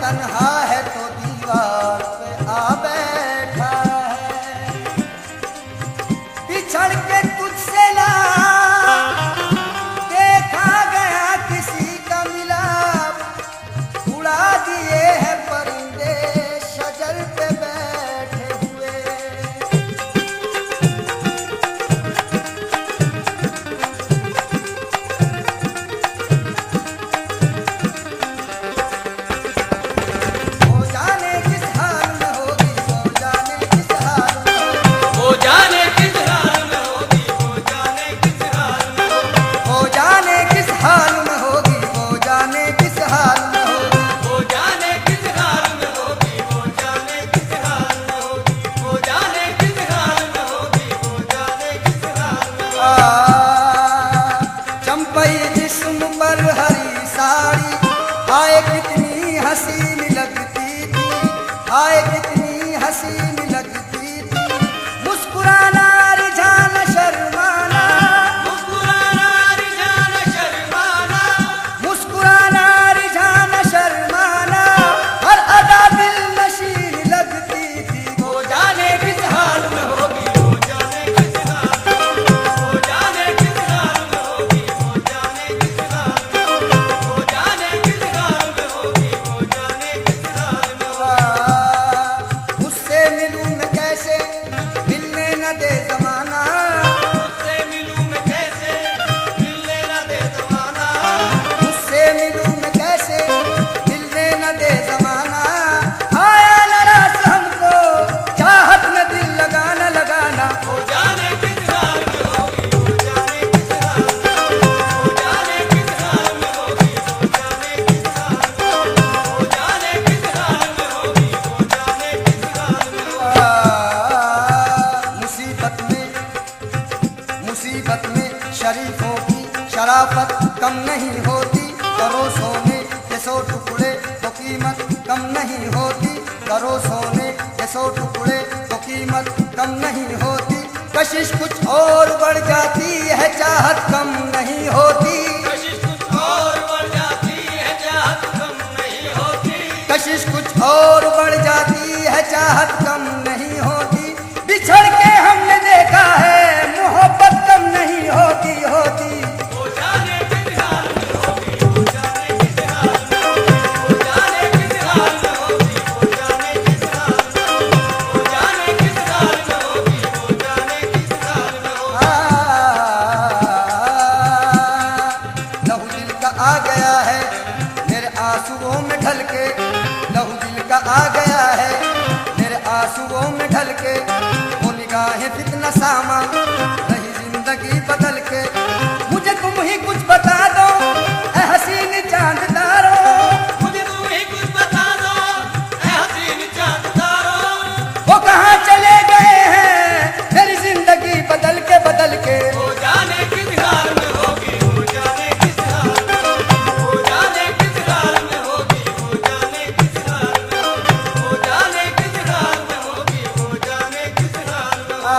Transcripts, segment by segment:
तन्हा है तो दीवार पे आ बैठा है, बिछड़ के तुझसे ना देखा गया किसी का मिलाप, उड़ा दिए हैं परिंदे शजर पे बैठे हुए। चंपई जिस्म पर हरी साड़ी, हाय कितनी हसीन लगती थी, हाय कितनी हसीन लगती थी। मुस्कुराना रिझाना शर्माना, मुस्कुराना रिझाना शर्माना, मुस्कुराना रिझाना शर्माना, हर अदा दिल नशीन लगती थी। वो जाने किस हाल में होगी, वो जाने किस हाल में, वो जाने किस हाल में होगी, वो जाने किस हाल में, वो जाने किस हाल में होगी, वो जाने किस हाल में होगी। उससे मिलूं मैं कैसे, मिलने न दे ज़माना, उससे मिलूं मैं कैसे, मिलने न दे ज़माना, उससे मिलूं मैं कैसे, मिलने न दे ज़माना। आया नाराज़ हमको चाहत में दिल लगाना लगाना, वो जाने किस हाल में होगी, वो जाने किस हाल में, वो जाने किस हाल में होगी, वो जाने किस हाल में, वो जाने किस हाल में होगी, वो जाने किस हाल में होगी। मुसीबत में शरीफों की शराफत कम नहीं होती, करो सोने के 100 टुकड़े तो कीमत कम नहीं होती, करो सोने के 100 टुकड़े तो कीमत कम नहीं होती। कशिश कुछ और बढ़ जाती है, चाहत कम नहीं होती, कशिश कुछ और बढ़ जाती है, चाहत कम नहीं होती, कशिश कुछ और बढ़ जाती है, चाहत कम नहीं होती। बिछड़ के हमने देखा है मोहब्बत कम नहीं होती होती। वो जाने किस हाल में होगी, वो जाने किस हाल में, वो जाने किस हाल में होगी, वो जाने किस हाल में, वो जाने किस हाल में होगी, वो जाने किस हाल में होगी। लहू दिल का आ गया है मेरे आंसुओं में ढल के, लहू दिल का आ गया है मेरे आंसुओं में ढल के। वो निगाहें फितना सामा रही जिंदगी बदल के, मुझे तुम ही कुछ बता दो ऐ हसीन चांददारो, मुझे तुम ही कुछ बता दो ऐ हसीन चांददारो। वो कहाँ चले गए हैं मेरी जिंदगी बदल के बदल के। वो जाने किस हाल में होगी, वो जाने किस हाल में, वो जाने किस हाल में होगी, वो जाने किस हाल में, वो जाने किस हाल में होगी, वो जाने किस हाल में होगी।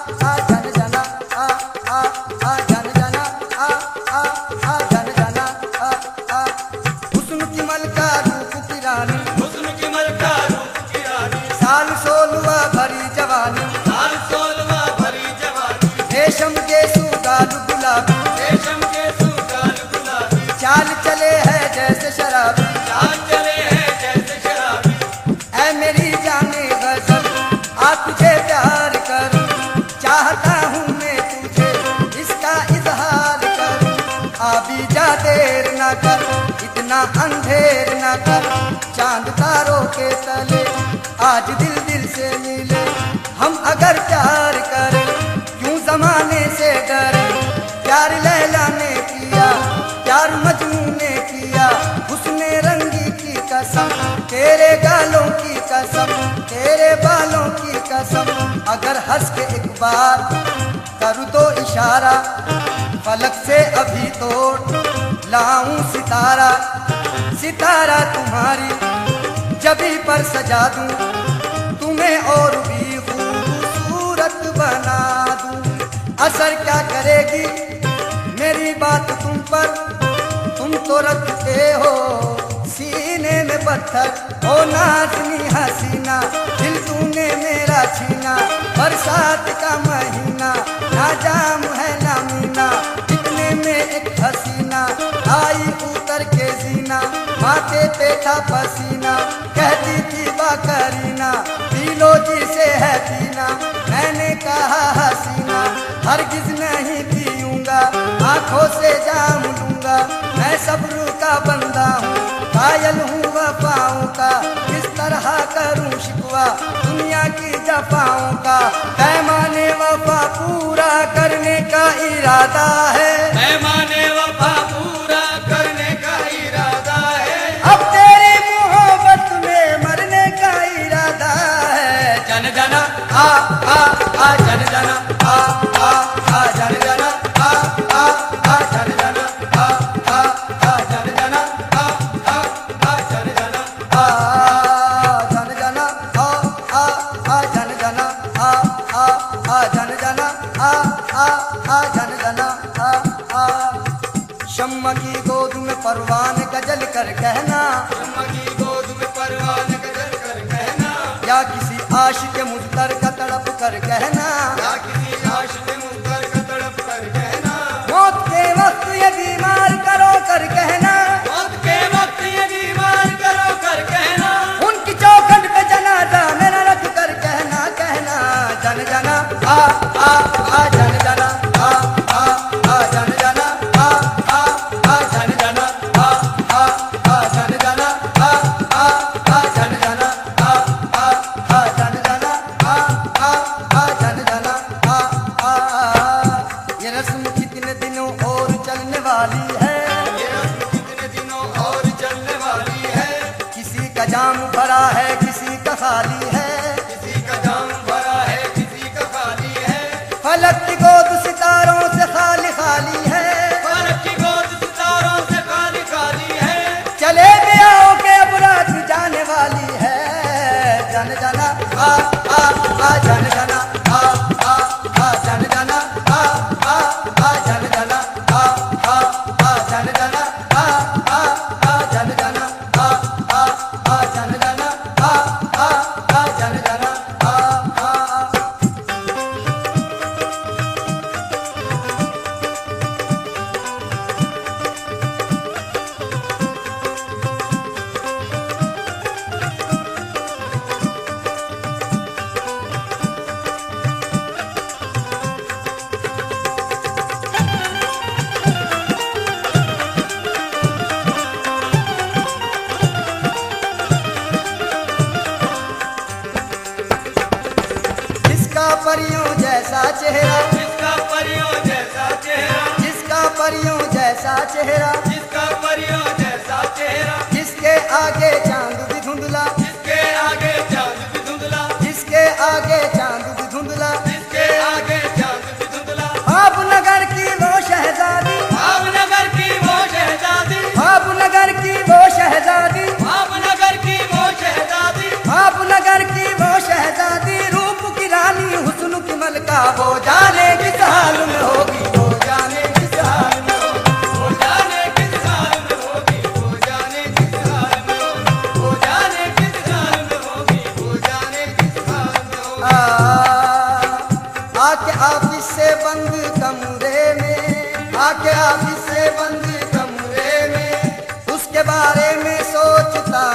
जन जना आ जन जना आ जन जना आ हुस्न की मलका रूप की रानी, हुस्न की मलका रूप की रानी, साल 16वां भरी जवानी, साल 16वां भरी जवानी, रेशम के सुगाल गुलाबी, रेशम के सुगाल गुलाबी, चाल चले है जैसे शराबी, चाल चले हैं जैसे शराबी। ऐ मेरी जाने गजल आ तुझे प्यार करूं, चाहता हूँ मैं तुझे इसका इजहार करूं। अभी जा देर न कर, इतना अंधेर न कर, चांद तारों के तले आज दिल दिल से मिले। हम अगर प्यार करें क्यों जमाने से डरे, प्यार लैला ने किया प्यार मजनू ने किया, उसने रंगी की कसम तेरे गालों की कसम, तेरे बालों की कसम। अगर हंस के एक बार करूँ तो इशारा, फलक से अभी तोड़ लाऊं सितारा, सितारा तुम्हारी जबी पर सजा दूं, तुम्हें और भी खूबसूरत बना दूं। असर क्या करेगी मेरी बात तुम पर, तुम तो रखते हो सीने में पत्थर। ओ नाज़नी हसीना दिल तूने मेरा छीना, बरसात का महीना ना जाम है ना मीना, इतने में एक हसीना आई उतर के जीना, माथे पे था पसीना कहती थी बाकरीना, पीलो जी से है पीना। मैंने कहा हसीना हरगिज नहीं पीऊंगा, आंखों से जाम लूंगा, मैं सब्र का बंदा हूँ, कायल हूँ वफाओं का, किस तरह करूँ शिकवा दुनिया की जफाओं का। पैमाने वफा पूरा करने का इरादा है, पैमाने वफा पूरा करने का इरादा है, अब तेरी मोहब्बत में मरने का इरादा है। जन जना आ जन जना आ जन जना आ जन जना आ जन जना जन जना आ जन जना आ जन जना आ जन जना आ जन जना शम्मा की गोद में परवान गजल कर कहना, शम्मा की गोद में परवान गजल कर कहना, या किसी आशिक मुझतर का तड़प कर कहना, या किसी आशिक मुनकर का तड़प कर कहना, मौत के वक्त ये बीमार करो कर कहना, मौत के वक्त ये बीमार करो कर कहना, उनकी चौखट पे जनाजा मेरा रख कर कहना, कहना जन जना आ जन जना आ जन जना आ जन जना आ जन जना आ जन जना आ जन जना आ जन जना ये रस्म कितने दिनों और चलने वाली है, ये रस्म कितने दिनों और चलने वाली है, किसी का जाम भरा है किसी का खाली है, किसी का जाम भरा है किसी का खाली है, फलक की गोद सितारों से खाली खाली है, फलक की गोद सितारों से खाली खाली है, चले गयाओं के अब रात जाने वाली है। जन जना आ जन जना आ जन जना आ जन जना आ जन जना आ जन जना आ जन जना आ जन जना परियों जैसा चेहरा, जिसका परियों जैसा चेहरा, जिसका परियों जैसा चेहरा, जिसका परियों जैसा चेहरा, जिसके आगे चांद भी धुंधला, जिसके आगे चांद भी धुंधला, जिसके आगे चांद भी धुंधला, जिसके आगे चांद भी धुंधला, भावनगर की वो शहजादी, भावनगर की वो शहजादी, भावनगर की वो शहजादी, भावनगर की वो शहजादी, भावनगर की वो शहजादी, रूप की रानी हुस्न की मलका वो वो जाने किस हाल में होगी, वो जाने किस हाल में होगी, वो जाने किस हाल में होगी, वो जाने किस हाल में होगी, वो जाने किस हाल में होगी, वो जाने किस हाल में होगी। आके ऑफिस से बंद कमरे में, आके ऑफिस से बंद कमरे में उसके बारे में सोचता